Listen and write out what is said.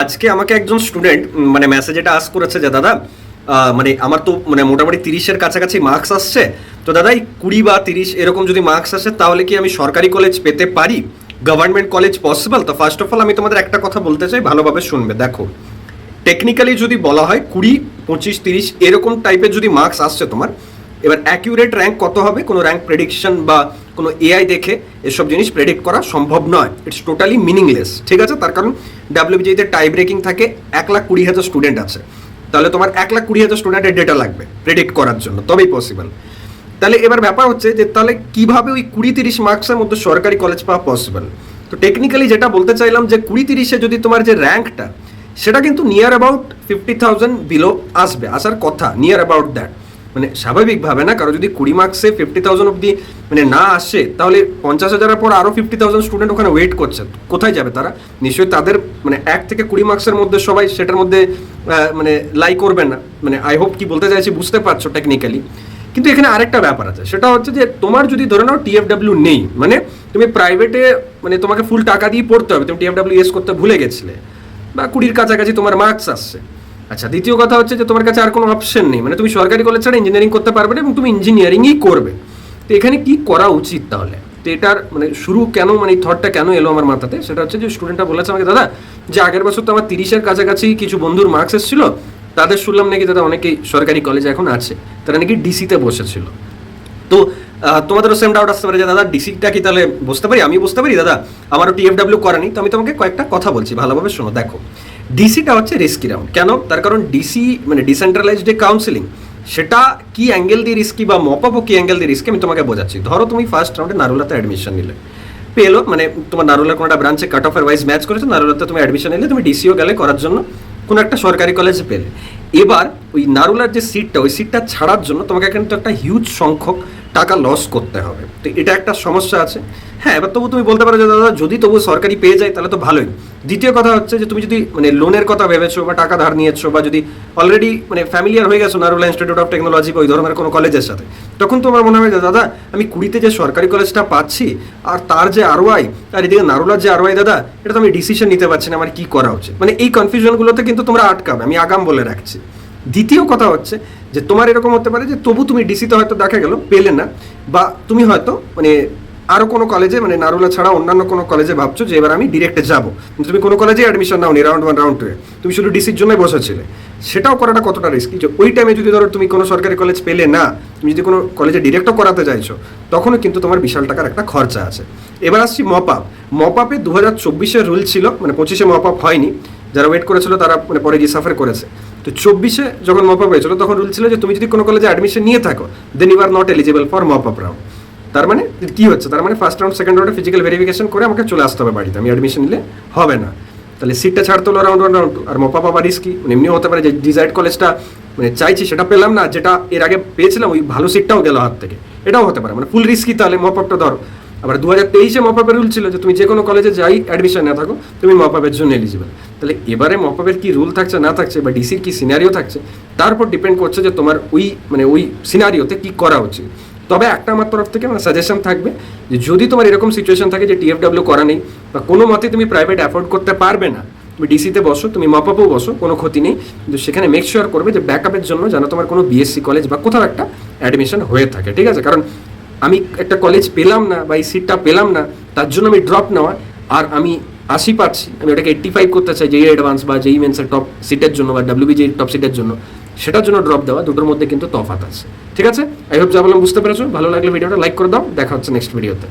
আজকে আমাকে একজন স্টুডেন্ট মানে মেসেজ এটা আস করেছে যে দাদা মানে আমার তো মানে মোটামুটি 30-এর কাছাকাছি মার্কস আসছে, তো দাদা এই 20 বা 30 এরকম যদি মার্কস আসে তাহলে কি আমি সরকারি কলেজ পেতে পারি? Government college possible? তো ফার্স্ট অফ অল আমি তোমাদের একটা কথা বলতে চাই, ভালোভাবে শুনবে। দেখো, টেকনিক্যালি যদি বলা হয় 20, 25, 30 এরকম টাইপের যদি মার্কস আসছে তোমার, এবার অ্যাকিউরেট র্যাঙ্ক কত হবে কোনো র্যাঙ্ক প্রেডিকশন বা কোনো এআই দেখে এসব জিনিস প্রেডিক্ট করা সম্ভব নয়। ইটস টোটালি মিনিংলেস, ঠিক আছে? তার কারণ ডাব্লিউবিজিতে টাই ব্রেকিং থাকে, 1,20,000 স্টুডেন্ট আছে, তাহলে তোমার 1,20,000 স্টুডেন্টের ডেটা লাগবে প্রেডিক্ট করার জন্য, তবেই পসিবল। তাহলে এবার ব্যাপার হচ্ছে যে তাহলে কিভাবে ওই 20-30 মার্কসের মধ্যে সরকারি কলেজ পাওয়া পসিবল? তো টেকনিক্যালি যেটা বলতে চাইলাম যে 20-30-এ যদি তোমার যে র্যাঙ্কটা সেটা কিন্তু নিয়ার অ্যাবাউট 50,000 বিলো আসবে, আসার কথা নিয়ার অ্যাবাউট দ্যাট। মানে স্বাভাবিকভাবে না, কারো যদি 20 মার্কসে 50,000 অব্দি মানে না আসে, তাহলে 50,000-এর পর আরও 50,000 স্টুডেন্ট ওখানে ওয়েট করছে, কোথায় যাবে তারা? নিশ্চয়ই তাদের মানে 1 থেকে 20 মার্কসের মধ্যে সবাই সেটার মধ্যে মানে লাই করবে না। মানে আই হোপ কি বলতে চাইছি বুঝতে পারছো টেকনিক্যালি। কিন্তু এখানে আরেকটা ব্যাপার আছে, সেটা হচ্ছে যে তোমার যদি ধরে নাও টিএফডাব্লিউ নেই, মানে তুমি প্রাইভেটে মানে তোমাকে ফুল টাকা দিয়ে পড়তে হবে, তুমি টিএফডাব্লিউ এস করতে ভুলে গেছিলে বা 20-র কাছাকাছি তোমার মার্কস আসছে। আচ্ছা, দ্বিতীয় কথা হচ্ছে যে তোমার কাছে আর কোনো অপশন নেই, মানে তুমি সরকারি কলেজ ছাড়া ইঞ্জিনিয়ারিং করতে পারবে না এবং তুমি ইঞ্জিনিয়ারিংই করবে। তো এখানে কি করা উচিত তাহলে? তো এটার মানে শুরু কেন, মানে থটটা কেন এলো আমার মাথাতে, সেটা হচ্ছে যে স্টুডেন্টটা বলেছে আমাকে, দাদা যে আগের বছর তো আমার 30-এর কাছাকাছি কিছু বন্ধুর মার্কস এসেছিল, তাদের শুনলাম নাকি দাদা অনেকেই সরকারি কলেজে এখন আছে, তারা নাকি ডিসিতে বসেছিল। তো তোমাদেরও সেম ডাউট আসতে পারে যে দাদা ডিসিটা কি তাহলে বসতে পারি? আমি বুঝতে পারি দাদা, আমারও টিএফডাব্লিউ করেনি, তো আমি তোমাকে কয়েকটা কথা বলছি, ভালোভাবে শোনো। দেখো, ডিসিটা হচ্ছে রিস্কি রাউন্ড। কেন? তার কারণ ডিসি মানে ডিসেন্ট্রালাইজড যে কাউন্সিলিং, সেটা কি অ্যাঙ্গেল দিয়ে রিস্কি বা মপআপও কি অ্যাঙ্গেল দিয়ে রিস্কি আমি তোমাকে বোঝাচ্ছি। ধরো তুমি ফার্স্ট রাউন্ডে নারুলাতে অ্যাডমিশন নিলে, পেলো মানে তোমার নারুলার কোনো একটা ব্রাঞ্চে কাট অফের ওয়াইজ ম্যাচ করেছে, নারুলাতে তুমি অ্যাডমিশন নিলে, তুমি ডিসিও গেলে করার জন্য কোনো একটা সরকারি কলেজে পেলে। এবার ওই নারুলার যে সিটটা, ওই সিটটা ছাড়ার জন্য তোমাকে কিন্তু একটা হিউজ সংখ্যক টাকা লস করতে হবে। তো এটা একটা সমস্যা আছে। হ্যাঁ, এবার তবু তুমি বলতে পারো যে দাদা যদি তবু সরকারি পেয়ে যায় তাহলে তো ভালোই। দ্বিতীয় কথা হচ্ছে যে তুমি যদি মানে লোনের কথা ভেবেছো বা টাকা ধার নিয়েছো বা যদি অলরেডি মানে ফ্যামিলিয়ার হয়ে গেছো নারুলা ইনস্টিটিউট অফ টেকনোলজি বা ওই ধরনের কোনো কলেজের সাথে, তখন তোমার মনে হবে যে দাদা আমি 20-তে যে সরকারি কলেজটা পাচ্ছি আর তার যে আরওয়াই, আর এদিকে নারুলার যে আরওয়াই, দাদা এটা তো আমি ডিসিশন নিতে পারছি না, আমার কি করা উচিত। মানে এই কনফিউশনগুলোতে কিন্তু তোমরা আটকাবে, আমি আগাম বলে রাখছি। দ্বিতীয় কথা হচ্ছে যে তোমার এরকম হতে পারে যে তবু তুমি ডিসিতে হয়তো দেখা গেল পেলে না, বা তুমি হয়তো মানে আরও কোনো কলেজে মানে নারুলা ছাড়া অন্যান্য কোনো কলেজে ভাবছো যে এবার আমি ডিরেক্টে যাবো, তুমি কোনো কলেজে অ্যাডমিশন নাওনি রাউন্ড 1 রাউন্ড 2-এ, তুমি শুধু ডিসির জন্যই বসেছিলে। সেটাও করাটা কতটা রিস্কি যে ওই টাইমে যদি ধরো তুমি কোনো সরকারি কলেজ পেলে না, তুমি যদি কোনো কলেজে ডিরেক্টও করাতে চাইছো, তখনও কিন্তু তোমার বিশাল টাকার একটা খরচা আছে। এবার আসছি মপআপ। মপআপে 2024-এর রুল ছিল, মানে 25-এ মপআপ হয়নি, যারা ওয়েট করেছিল তারা মানে পরে গিয়ে সাফার করেছে। তো 24-এ যখন মপআপ হয়েছিল তখন রুল ছিল যে তুমি যদি কোনো কলেজে অ্যাডমিশন নিয়ে থাকো then you are not eligible for mop up round. তার মানে কি হচ্ছে? তার মানে ফার্স্ট রাউন্ড সেকেন্ড রাউন্ডে ফিজিক্যাল ভেরিফিকেশন করে আমাকে চলে আসতে হবে বাড়িতে, আমি অ্যাডমিশন নিলে হবে না। তাহলে সিটটা ছাড়তে হলো রাউন্ড 1 রাউন্ড 2। আর মপআপ আবার রিস্কি, মানে এমনিও হতে পারে যে ডিজায়ার্ড কলেজটা মানে চাইছি সেটা পেলাম না, যেটা এর আগে পেয়েছিলাম ওই ভালো সিটটাও গেল হাত থেকে, এটাও হতে পারে, মানে ফুল রিস্কি। তাহলে মপআপটা ধরো। আবার 2023-এ মপআপের রুল ছিল যে তুমি যে কোনো কলেজে যাই অ্যাডমিশন না থাকো তুমি মপআপের জন্য এলিজিবল। তাহলে এবারে মপআপের কি রুল থাকছে না থাকছে বা ডিসির কি সিনারিও থাকছে, তার উপর ডিপেন্ড করছে যে তোমার ওই মানে ওই সিনারিওতে কি করা উচিত। তবে একটা আমার তরফ থেকে মানে সাজেশন থাকবে যে যদি তোমার এরকম সিচুয়েশন থাকে যে টিএফডাব্লিউ করা নেই বা কোনো মতে তুমি প্রাইভেট অ্যাফোর্ড করতে পারবে না, তুমি ডিসিতে বসো, তুমি মপআপেও বসো, কোনো ক্ষতি নেই, কিন্তু সেখানে মেক শিওর করবে যে ব্যাকআপের জন্য যেন তোমার কোনো বিএসসি কলেজ বা কোথাও একটা অ্যাডমিশন হয়ে থাকে, ঠিক আছে? কারণ আমি একটা কলেজ পেলাম না বা এই সিটটা পেলাম না, তার জন্য আমি ড্রপ নেওয়া, আর আমি 80 পাচ্ছি, আমি ওটাকে 85 করতে চাই যেই অ্যাডভান্স বা যেই মেন্সের টপ সিটের জন্য বা ডাব্লিউবিজির টপ সিটের জন্য, সেটার জন্য ড্রপ দেওয়া, দুটোর মধ্যে কিন্তু তফাৎ আছে, ঠিক আছে? আই হোপ যা বললাম বুঝতে পেরেছো। ভালো লাগলে ভিডিওটা লাইক করে দাও, দেখা হচ্ছে নেক্সট ভিডিওতে।